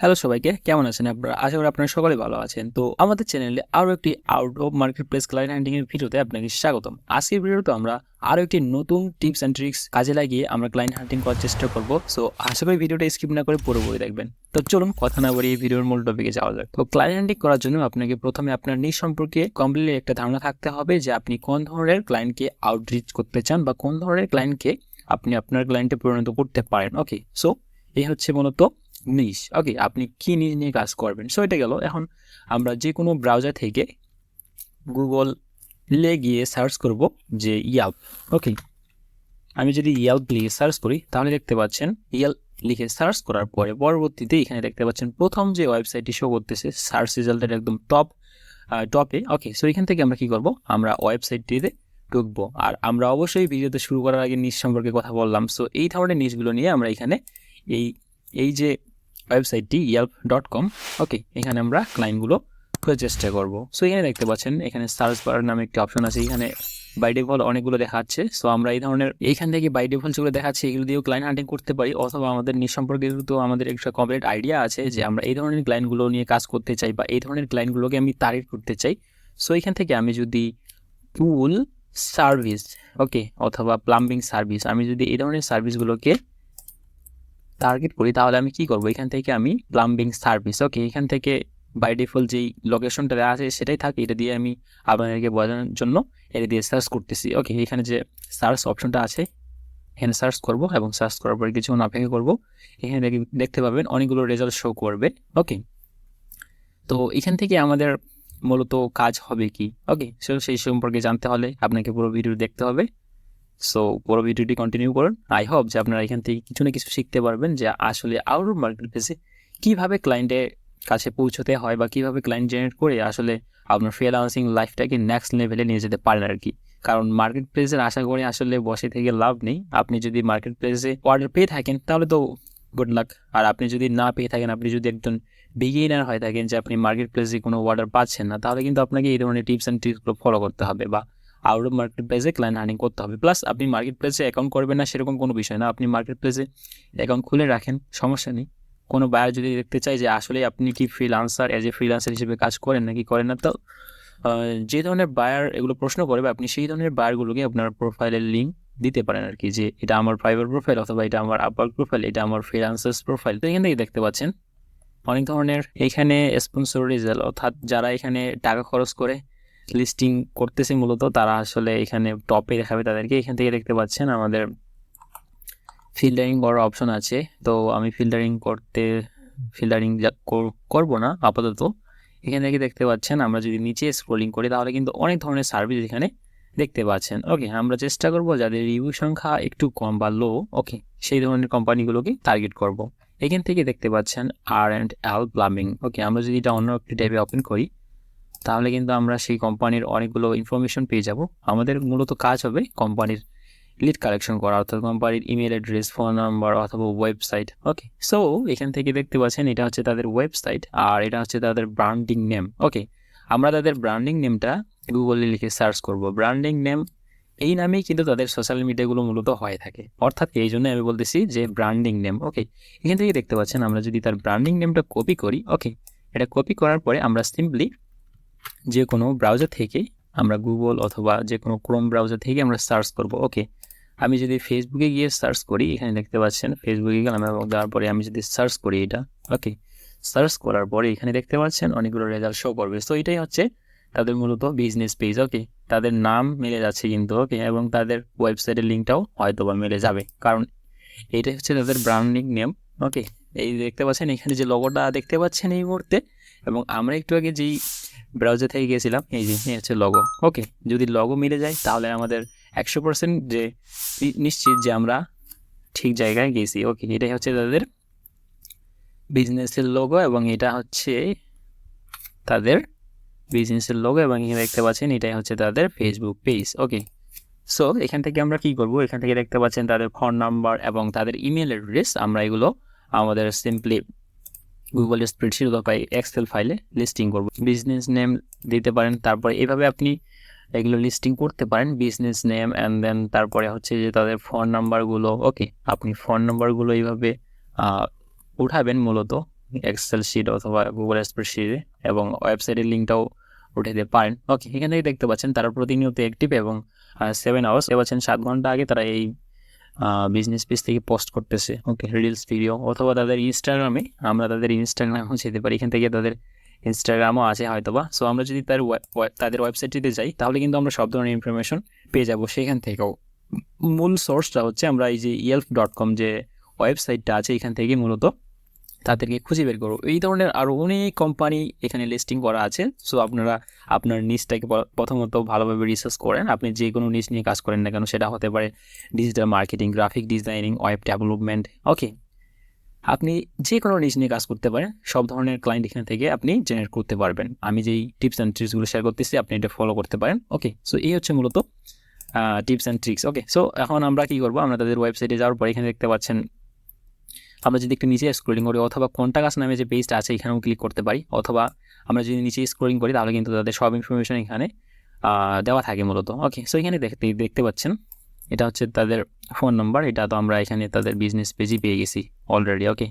Hello সবাইকে, কেমন আছেন আপনারা? আশা করি আপনারা সকলে ভালো আছেন। তো আমাদের চ্যানেলে আরও একটি out of market place client হান্টিং এর ভিডিওতে আপনাকে স্বাগতম। আজকের ভিডিওতে আমরা আরও একটি নতুন টিপস অ্যান্ড ট্রিক্স কাজে লাগিয়ে আমরা ক্লায়েন্ট হান্টিং করার চেষ্টা করব। সো আশা করি ভিডিওটা স্কিপ না করে পুরোপুরি দেখবেন। তো চলুন কথা না বাড়িয়ে ভিডিওর মূল টপিকে যাওয়া যাক। তো ক্লায়েন্ট হান্টিং করার জন্য আপনাকে প্রথমে আপনার নিজ সম্পর্কে কমপ্লিটলি একটা ধারণা থাকতে হবে যে আপনি কোন ধরনের ক্লায়েন্টকে আউটরিচ করতে চান বা কোন ধরনের ক্লায়েন্টকে আপনি আপনার ক্লায়েন্টে পরিণত করতে পারেন। ওকে, সো এই হচ্ছে মূলত নিশ। ওকে, আপনি কি নিশ নিয়ে কাজ করবেন। সো এটা গেল। এখন আমরা যে কোনো ব্রাউজার থেকে গুগলে গিয়ে সার্চ করব যে ইয়াল্প। ওকে, আমি যদি ইয়াল্প লিখে সার্চ করি তাহলে দেখতে পাচ্ছেন ইয়াল্প লিখে সার্চ করার পরে পরবর্তীতে এখানে দেখতে পাচ্ছেন প্রথম যে ওয়েবসাইটটি শো করতেছে সার্চ রেজাল্টের একদম টপে। ওকে, সো এখান থেকে আমরা কি করব, আমরা ওয়েবসাইটটিতে ঢুকবো। আর আমরা অবশ্যই ভিডিওতে শুরু করার আগে নিশ সম্পর্কে কথা বললাম। সো এই ধরনের নিশগুলো নিয়ে আমরা এখানে এই যে ওয়েবসাইটটি yelp.com। ওকে, এখানে আমরা ক্লায়েন্টগুলো খোঁজার চেষ্টা করব। সো এখানে দেখতে পাচ্ছেন এখানে সার্চ বার নামে একটি অপশন আছে। এখানে বাই ডিফল্ট অনেকগুলো দেখাচ্ছে। সো আমরা এই ধরনের এইখান থেকে বাই ডিফল্ট যেগুলো দেখাচ্ছে এগুলো দিয়েও ক্লায়েন্ট হান্টিং করতে পারি, অথবা আমাদের নিজ সম্পর্কে তো আমাদের একটা কমপ্লিট আইডিয়া আছে যে আমরা এই ধরনের ক্লায়েন্টগুলো নিয়ে কাজ করতে চাই বা এই ধরনের ক্লায়েন্টগুলোকে আমি টার্গেট করতে চাই। সো এখান থেকে আমি যদি টুল সার্ভিস, ওকে, অথবা প্লাম্বিং সার্ভিস, আমি যদি এই ধরনের সার্ভিসগুলোকে টার্গেট করি তাহলে আমি কি করব, এখান থেকে আমি প্লাম্বিং সার্ভিস, ওকে, এখান থেকে বাই ডিফল্ট যেই লোকেশনটা দেওয়া আছে সেটাই থাকে, এটা দিয়ে আমি আপনাদেরকে বোঝানোর জন্য এটা দিয়ে সার্চ করতেছি। ওকে, এখানে যে সার্চ অপশনটা আছে এখানে সার্চ করব এবং সার্চ করার পরে কিছুক্ষণ অপেক্ষা করব। এখানে দেখতে পাবেন অনেকগুলো রেজাল্ট শো করবে। ওকে, তো এখান থেকে আমাদের মূলত কাজ হবে কি, ওকে, সেই সম্পর্কে জানতে হলে আপনাকে পুরো ভিডিও দেখতে হবে। সো পুরো ভিডিওটি কন্টিনিউ করুন। আই হোপ যে আপনারা এখান থেকে কিছু না কিছু শিখতে পারবেন যে আসলে আউট অফ মার্কেট প্লেসে কীভাবে ক্লায়েন্টের কাছে পৌঁছতে হয় বা কীভাবে ক্লায়েন্ট জেনারেট করে আসলে আপনার ফ্রিল্যান্সিং লাইফটাকে নেক্সট লেভেলে নিয়ে যেতে পারেন আর কি। কারণ মার্কেট প্লেসের আশা করে আসলে বসে থেকে লাভ নেই। আপনি যদি মার্কেট প্লেসে অর্ডার পেয়ে থাকেন তাহলে তো গুড লাক, আর আপনি যদি না পেয়ে থাকেন, আপনি যদি একজন বিগিনার হয়ে থাকেন যে আপনি মার্কেট প্লেসে কোনো অর্ডার পাচ্ছেন না, তাহলে কিন্তু আপনাকে এই ধরনের টিপস অ্যান্ড ট্রিক্সগুলো ফলো করতে হবে বা আউট অফ মার্কেট প্লেসে ক্লায়েন্ট হান্টিং করতে হবে। প্লাস আপনি মার্কেট প্লেসে অ্যাকাউন্ট করবেন না সেরকম কোনো বিষয় না, আপনি মার্কেট প্লেসে অ্যাকাউন্ট খুলে রাখেন, সমস্যা নেই। কোনো বায়ার যদি দেখতে চায় যে আসলে আপনি কি ফ্রিল্যান্সার, এজ এ ফ্রিল্যান্সার হিসেবে কাজ করেন নাকি করেন না, তো যে ধরনের বায়ার এগুলো প্রশ্ন করবে আপনি সেই ধরনের বায়ারগুলোকে আপনার প্রোফাইলের লিঙ্ক দিতে পারেন আর কি, যে এটা আমার প্রাইভেট প্রোফাইল অথবা এটা আমার আপওয়ার্ক প্রোফাইল, এটা আমার ফ্রিল্যান্সার্স প্রোফাইল। তো এখান থেকে দেখতে পাচ্ছেন অনেক ধরনের এইখানে স্পন্সর রেজাল্ট, অর্থাৎ যারা এখানে টাকা খরচ করে লিস্টিং করতেছে মূলত তারা আসলে এখানে টপে দেখাবে তাদেরকে। এখান থেকে দেখতে পাচ্ছেন আমাদের ফিল্টারিং করার অপশন আছে। তো আমি ফিল্টারিং করব না আপাতত। এখান থেকে দেখতে পাচ্ছেন আমরা যদি নিচে স্ক্রলিং করি তাহলে কিন্তু অনেক ধরনের সার্ভিস এখানে দেখতে পাচ্ছেন। ওকে, আমরা চেষ্টা করব যাদের রিভিউ সংখ্যা একটু কম বা লো, ওকে, সেই ধরনের কোম্পানিগুলোকে টার্গেট করব। এখান থেকে দেখতে পাচ্ছেন R&L প্লাম্বিং। ওকে, আমরা যদি এটা অন্য একটি ট্যাবে ওপেন করি তাহলে কিন্তু আমরা সেই কোম্পানির অনেকগুলো ইনফরমেশন পেয়ে যাব। আমাদের মূলত কাজ হবে কোম্পানির লিড কালেকশন করা, অর্থাৎ কোম্পানির ইমেল অ্যাড্রেস, ফোন নাম্বার অথবা ওয়েবসাইট। ওকে, সো এখান থেকে দেখতে পাচ্ছেন এটা হচ্ছে তাদের ওয়েবসাইট আর এটা হচ্ছে তাদের ব্র্যান্ডিং নেম। ওকে, আমরা তাদের ব্র্যান্ডিং নেমটা গুগলে লিখে সার্চ করব। ব্র্যান্ডিং নেম এই নামেই কিন্তু তাদের সোশ্যাল মিডিয়াগুলো মূলত হয়ে থাকে, অর্থাৎ এই জন্য আমি বলতেছি যে ব্র্যান্ডিং নেম। ওকে, এখান থেকে দেখতে পাচ্ছেন আমরা যদি তার ব্র্যান্ডিং নেমটা কপি করি, ওকে, এটা কপি করার পরে আমরা সিম্পলি যে কোনো ব্রাউজার থেকে আমরা গুগল অথবা যে কোনো ক্রোম ব্রাউজার থেকে আমরা সার্চ করব। ওকে, আমি যদি ফেসবুকে গিয়ে সার্চ করি, এখানে দেখতে পাচ্ছেন ফেসবুকে গেলাম এবং তারপরে আমি যদি সার্চ করি এটা, ওকে, সার্চ করার পরে এখানে দেখতে পাচ্ছেন অনেকগুলো রেজাল্ট শো করবে। তো এটাই হচ্ছে তাদের মূলত বিজনেস পেজ। ওকে, তাদের নাম মিলে যাচ্ছে কিন্তু, ওকে, এবং তাদের ওয়েবসাইটের লিঙ্কটাও হয়তো বা মিলে যাবে, কারণ এইটাই হচ্ছে তাদের ব্র্যান্ডিং নেম। ওকে, এই দেখতে পাচ্ছেন এখানে যে লোগোটা দেখতে পাচ্ছেন এই মুহূর্তে, এবং আমরা একটু আগে যেই ব্রাউজার থেকে গিয়েছিলাম এই যে হচ্ছে লগো। ওকে, যদি লগো মিলে যায় তাহলে আমাদের 100% যে নিশ্চিত যে আমরা ঠিক জায়গায় গেছি। ওকে, এটাই হচ্ছে তাদের বিজনেসের লোগো এবং এটা হচ্ছে তাদের বিজনেসের লোগো, এবং এখানে দেখতে পাচ্ছেন এটাই হচ্ছে তাদের ফেসবুক পেজ। ওকে, সো এখান থেকে আমরা কি করব, এখান থেকে দেখতে পাচ্ছেন তাদের ফোন নাম্বার এবং তাদের ইমেল অ্যাড্রেস, আমরা এগুলো আমাদের সিম্পলি গুগল স্প্রেডশিট অথবা এক্সেল ফাইলে লিস্টিং করব। বিজনেস নেম দিতে পারেন, তারপরে এভাবে আপনি এগুলো লিস্টিং করতে পারেন, বিজনেস নেম অ্যান্ড দেন তারপরে হচ্ছে যে তাদের ফোন নাম্বারগুলো। ওকে, আপনি ফোন নাম্বারগুলো এইভাবে উঠাবেন মূলত এক্সেল শিট অথবা গুগল স্প্রেডশিটে, এবং ওয়েবসাইটের লিঙ্কটাও উঠে দিতে পারেন। ওকে, এখান থেকে দেখতে পাচ্ছেন তারা প্রতিনিয়ত অ্যাক্টিভ, এবং 7 আওয়ার্স পাচ্ছেন 7 ঘন্টা আগে তারা এই বিজনেস পেজ থেকে পোস্ট করতেছে। ওকে, রিলস ভিডিও, অথবা তাদের ইনস্টাগ্রামে, আমরা তাদের ইনস্টাগ্রামও যেতে পারি, এখান থেকে তাদের ইনস্টাগ্রামও আছে হয়তোবা। সো আমরা যদি তাদের ওয়েবসাইটটিতে যাই তাহলে কিন্তু আমরা সব ধরনের ইনফরমেশন পেয়ে যাবো সেখান থেকেও। মূল সোর্সটা হচ্ছে আমরা এই যে yelp.com যে ওয়েবসাইটটা আছে এখান থেকে মূলত তাদেরকে খুঁজে বের করবো। এই ধরনের আরও অনেক কোম্পানি এখানে লিস্টিং করা আছে। সো আপনারা আপনার নিচটাকে প্রথমত ভালোভাবে রিসার্চ করেন। আপনি যে কোনো নিচ নিয়ে কাজ করেন না কেন, সেটা হতে পারে digital marketing, graphic designing, web development. Okay, আপনি যে কোনো নিচ নিয়ে কাজ করতে পারেন, সব ধরনের ক্লায়েন্ট এখান থেকে আপনি জেনারেট করতে পারবেন। আমি যেই টিপস অ্যান্ড ট্রিক্সগুলো শেয়ার করতেছি আপনি এটা ফলো করতে পারেন। ওকে, সো এই হচ্ছে মূলত tips and tricks. Okay, so এখন আমরা কী করবো, আমরা তাদের ওয়েবসাইটে যাওয়ার পর এখানে দেখতে পাচ্ছেন, আমরা যদি একটু নিচে স্ক্রলিং করি অথবা কন্টাক্ট নামে যে পেজটা আছে এখানেও ক্লিক করতে পারি, অথবা আমরা যদি নিচে স্ক্রলিং করি তাহলে কিন্তু তাদের সব ইনফরমেশন এখানে দেওয়া থাকে মূলত। ওকে, সো এখানে দেখতে পাচ্ছেন এটা হচ্ছে তাদের ফোন নাম্বার, এটা তো আমরা এখানে তাদের বিজনেস পেজই পেয়ে গেছি অলরেডি। ওকে।